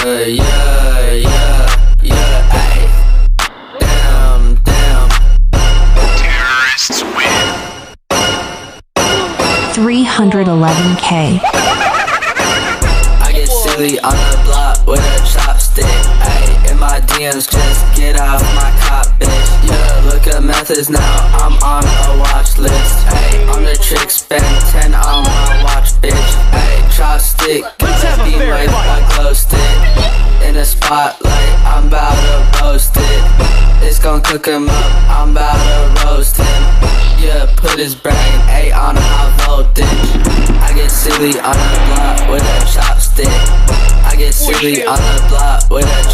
ayy. Damn. Terrorists win. 311K. I get silly on the block with a chopstick, ayy. In my DMs, just get off my cop, bitch. Yeah, look at methods now, I'm on a watch list, ayy. On the trick, spend 10 on my watch, bitch, ayy. Chopstick, gotta be with my glow stick. In the spotlight, I'm bout to roast it. It's gon' cook him up, I'm bout to roast him. Yeah, put his brain, ayy, on high voltage. I get silly on the block with a chopstick. I get silly on the block with a